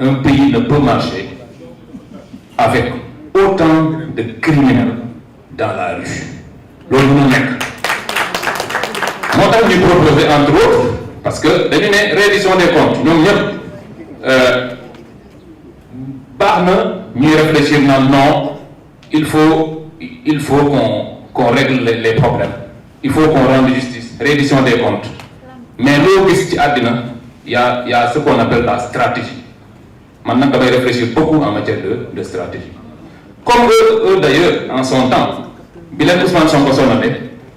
un pays ne peut marcher avec autant de criminels dans la rue. loolu mënul nekk moo tax ñu proposer entre autres parce que dañu ne reddition des comptes ñoom ñëpp baax na ñuy réfléchir naan non il faut qu'on règle les problèmes il faut qu'on rende justice reddition des comptes mais loo gis ci àddina y a ce qu'on appelle la stratégie man nag damay réfléchir beaucoup en matière de stratégie comme eux d'ailleurs en son temps bi leen Ousmane Sonko sonné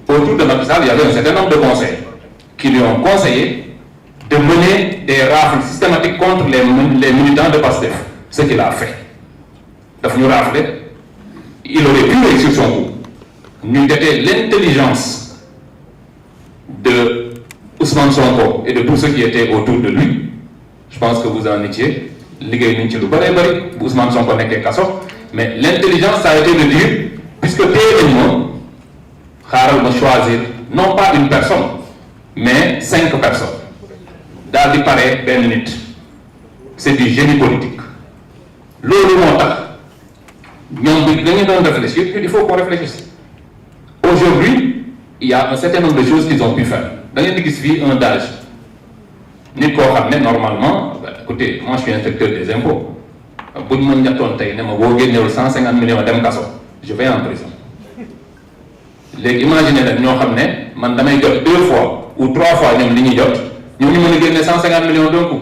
autour de Macky Sall il y avait un certain nombre de conseils qui lui ont conseillé de mener des rafles systématiques contre les militants de Pastef ce qu'il a fait daf ñu rafler il aurait pu réussir son coup ñu jotee l'intelligence de Ousmane Sonko et de tous ceux qui étaient autour de lui je pense que vous en étiez liggéey nañ ci lu bëree bëri bu Ousmane Sonko nekkee kaso mais l'intelligence ça a été de dire puisque téye nañ ma xaaral ma choisir non pas une personne mais 5 personnes daal di pare benn nit c'est du génie politique loolu moo tax ñoom bi dañu doon réfléchir il faut qu'on réfléchisse aujourd'hui il y a un certain nombre de choses qu'ils ont pu faire da ngeen di gis fii un DAGE nit koo xam ne normalement écoutez moi je suis inspecteur des impôts buñ ma ñettoon tey ne ma boo génnewul 150 millions dem kaso je vais en prison léegi imaginer leen ñoo xam ne man damay jot 2 fois ou 3 fois ñoom li ñuy jot ñoom ñu mën a génne 150 millions d'un coup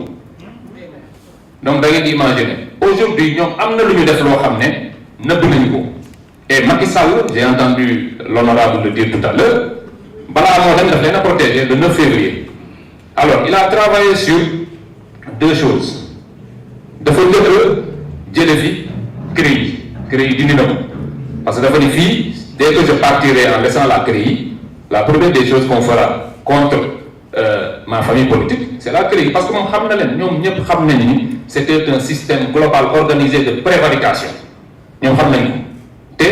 donc da ngeen di imaginer aujourd'hui ñoom am na lu ñu def loo xam ne nëbb nañu ko et Macky Sall j'ai entendu l'honorable le dire tout à l'heure balaa moo dem daf leen a protéger le 9 février alors il a travaillé sur 2 choses dafa njëkk jële fi CREI dindi na ko parce que dafa ni fii dès que je partirai en laissant la CREI la première des choses qu'on fera contre ma famille politique c'est la CREI parce que moom xam na leen ñoom ñëpp xam nañ ni c'était un système global organisé de prévarication ñoom xam nañ ko te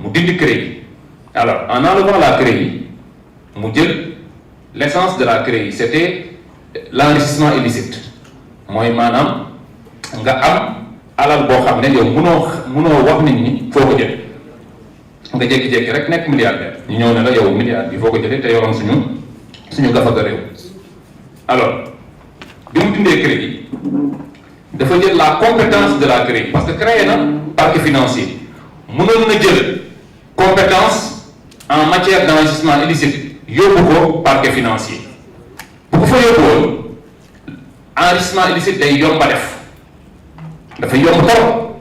mu dindi CREI alors en enlevant la CREI mu jël l'essence de la CREI c'était l'enrichissement illicite mooy maanaam nga am alal boo xam ne yow mënoo wax nit ñi foo ko jëlee nga jékki-jékki rek nekk milliardaire ñu ñëw ne la yow milliard bi foo ko jëlee te yoroon suñu gafaga réew alors bi mu dindee CREI dafa jël la compétence de la CREI parce que créé na parquet financier mënoon na jël compétence en matière d'enrichissement illicite yóbbu ko parquet financier bu ko fa yóbbuwoon enrichissement illicite day yomb a def dafa yomb trop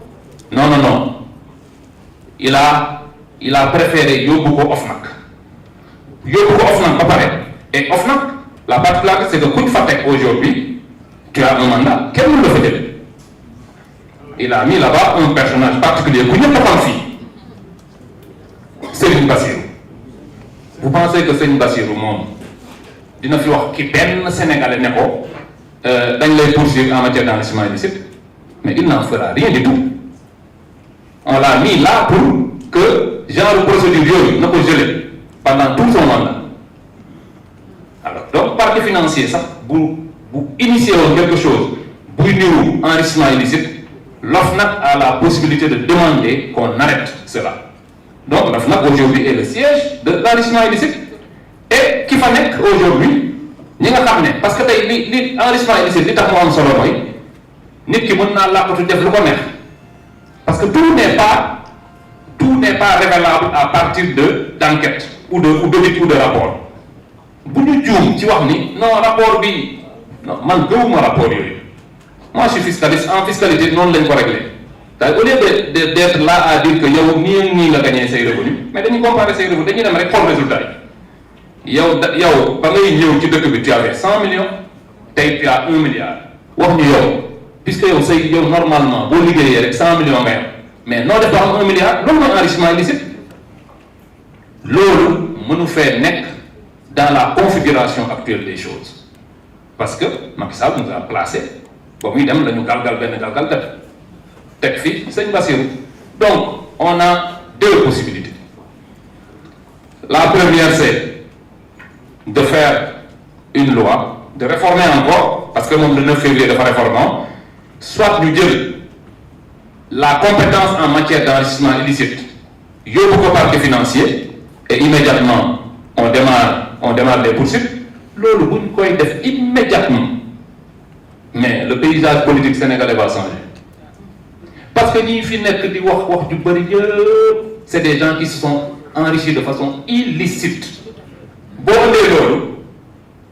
non il a préféré yóbbu ko OFNAC ba pare et OFNAC la particularité c'est que kuñ fa teg aujourd'hui tu as un mandat kenn mënu la fa jël il a mis là-bas un personnage particulier ku ñëpp xam fii Serigne Bassirou vous pensez que Serigne Bassirou moom dina fi wax ki benn Sénégalais ne ko dañ lay poursuivre en matière d'enrichissement illicite mais il n'en fera rien du tout on l'a mis là pour que genre procédure yooyu na ko geler pendant tout son mandat alors donc parquet financier sax bu initier woon quelque chose buy niru enrichissement illicite l'OFNAC a la possibilité de demander qu'on arrête cela donc l'OFNAC aujourd'hui est le siège de l'enrichissement illicite et ki fa nekk aujourd'hui ñi nga xam ne parce que tey li enrichissement illicite li tax mu am solo mooy nit ki mën naa làqatu def lu ko neex parce que tout n'est pas révélable à partir d'enquête ou d'audit ou de rapport bu ñu juum ci wax ni non rapport bi non man gëwuma rapport yooyu moi je suis fiscaliste en fiscalité noonu lañ ko réglé c'est-à-dire au lieu d'être là à dire que yow nii nga gagné say revenus mais dañuy comparer say revenus dañuy dem rek xool résultat yi yow ba ngay ñëw ci dëkk bi tu avais 100 millions tey tu as 1 milliard wax ñu yow puisque yow normalement boo liggéeyee rek 100 millions nga am mais noo def ba am 1 milliard loolu mooy enrichissement illicite loolu mënu fee nekk dans la configuration actuelle des choses parce que Macky Sall nous a placé ba muy dem la ñu galgal teg fi sëñ Bassirou donc on a 2 possibilités la première c'est de faire une loi de réformer encore parce que moom le 9 février dafa réformant soit nous disons la compétence en matière d'enrichissement illicite, il y a beaucoup de parquet financier, et immédiatement on démarre les poursuites, l'autre bout de immédiatement. Mais le paysage politique sénégalais va changer. Parce que ni c'est des gens qui se sont enrichis de façon illicite. Bon,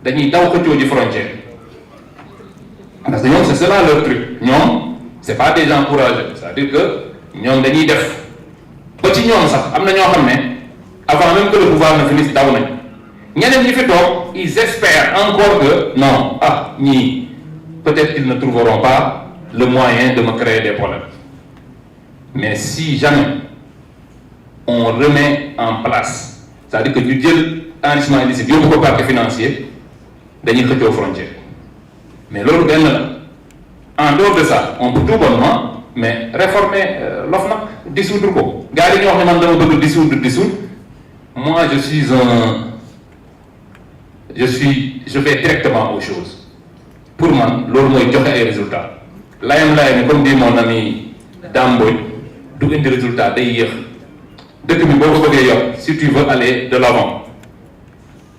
dañuy daw xëccoo ji frontière parce que ñoom c'est cela leur truc ñoom c'est pas des gens courageux c'est-à-dire que ñoom dañuy def ba ci ñoom sax am na ñoo xam ne avant même que le pouvoir ne finisse daw nañ ñeneen ñi fi toog ils espèrent encore que non ñii peut-être qu'ils ne trouveront pas le moyen de me créer des problèmes mais si jamais on remet en place c'est-à-dire que ñu jël enrichissement illicite yóbbu ko parquet financier dañuy xëccoo frontière mais loolu benn la en dehors de ça on peut tout bonnement mais réformer l'OFNAC dissoudre ko gars yi ñoo wax ne man dama bëgg dissoudre moi je vais directement aux choses pour man loolu mooy joxe ay résultats layam comme dit mon ami Dame Mbodj du indi résultat day yéex dëkk bi boo ko bëggee yokk si tu veux aller de l'avant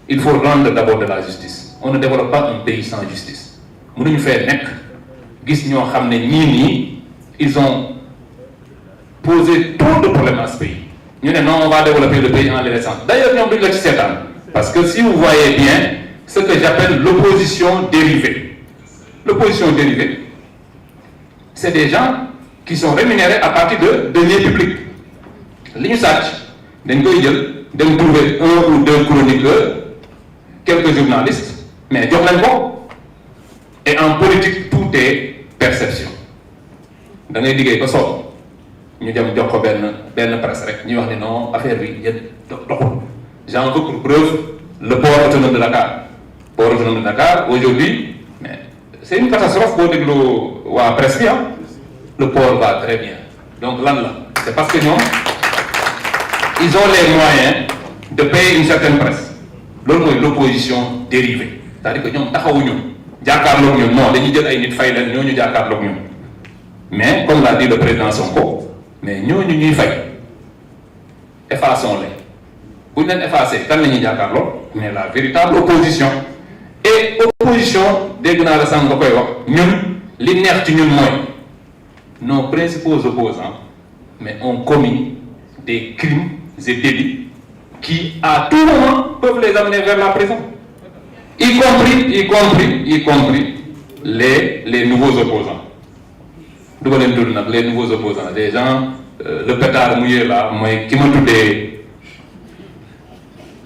il faut rendre d'abord de la justice. On ne développe pas un pays sans justice. Nous nous faisons gis ñoo xam ne ñii ils ont posé trop de problèmes à ce pays. Ñu ne non on va développer le pays en le laissant. D'ailleurs ñoom duñ la ci seetaan parce que si vous voyez bien ce que j'appelle l'opposition dérivée. L'opposition dérivée, c'est des gens qui sont rémunérés à partir de deniers publics. Li ñu sàcc dañ koy jël dem trouver un ou deux chroniqueurs, quelques journalistes. Mais jox leen ko et en politique tout est perception da ngay liggéey ba soob ñu dem jox ko benn presse rek ñuy wax ne non affaire bi yéen doxul. J'en veux pour preuve le port autonome de Dakar aujourd'hui mais c'est une catastrophe boo déglu waa presse bi le port va très bien donc lan la c'est parce que ñoom ils ont les moyens de payer une certaine presse loolu mooy l'opposition dérivée. C'est-à-dire que ñoom taxawuñu jàkkaarloog ñun non dañuy jël ay nit fay leen ñooñu jàkkaarloog ñun mais comme l'a dit le président Sonko mais ñooñu ñuy fay effaçons leen bu ñu leen effacé kan la ñuy jàkkaarloog mais la véritable opposition et opposition dégg naa la sànq nga koy wax ñun li neex ci ñun mooy nos principaux opposants mais ont commis des crimes et délits qui à tout moment peuvent les amener vers la prison. Y compris les nouveaux opposants. Les nouveaux opposants, des gens, le pétard mouillé là, qui m'ont tout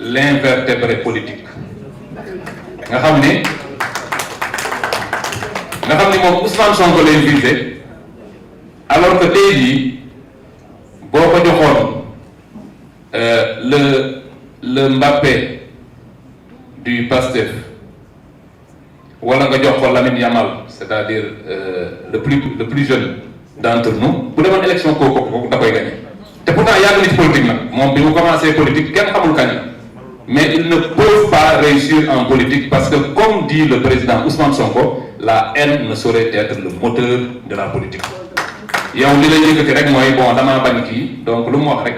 l'invertébré politique. Nga xam ni moom Ousmane Sonko lay visé alors que tey jii boo ko joxoon le Mbappé du Pastef wala nga jox ko Lamine Yamal c'est-à-dire le plus jeune d'entre nous bu demoon élection kooku da koy gagné te pourtant yàgg na ci politique nag moom bi mu commencé politique kenn xamul kañ mais ils ne peuvent pas réussir en politique parce que comme dit le président Ousmane Sonko la haine ne saurait être le moteur de la politique yow li lay yëkkati rek mooy bon damaa bañ kii donc lu mu wax rek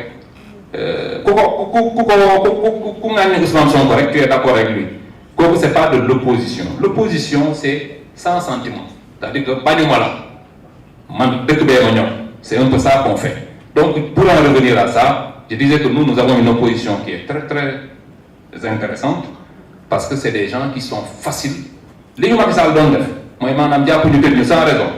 ku ŋàññi Ousmane Sonko rek tu es d'accord avec lui kooku c'est pas de l'opposition c'est sans sentiment c'est-à-dire que bañuma la man dëkk bee ma ñor c'est un peu ça qu'on fait donc pour en revenir à ça je disais que nous avons une opposition qui est très très intéressante parce que c'est des gens qui sont faciles li ñu Macky Sall doon def mooy maanaam jàpp ñu tëj ñu sans raison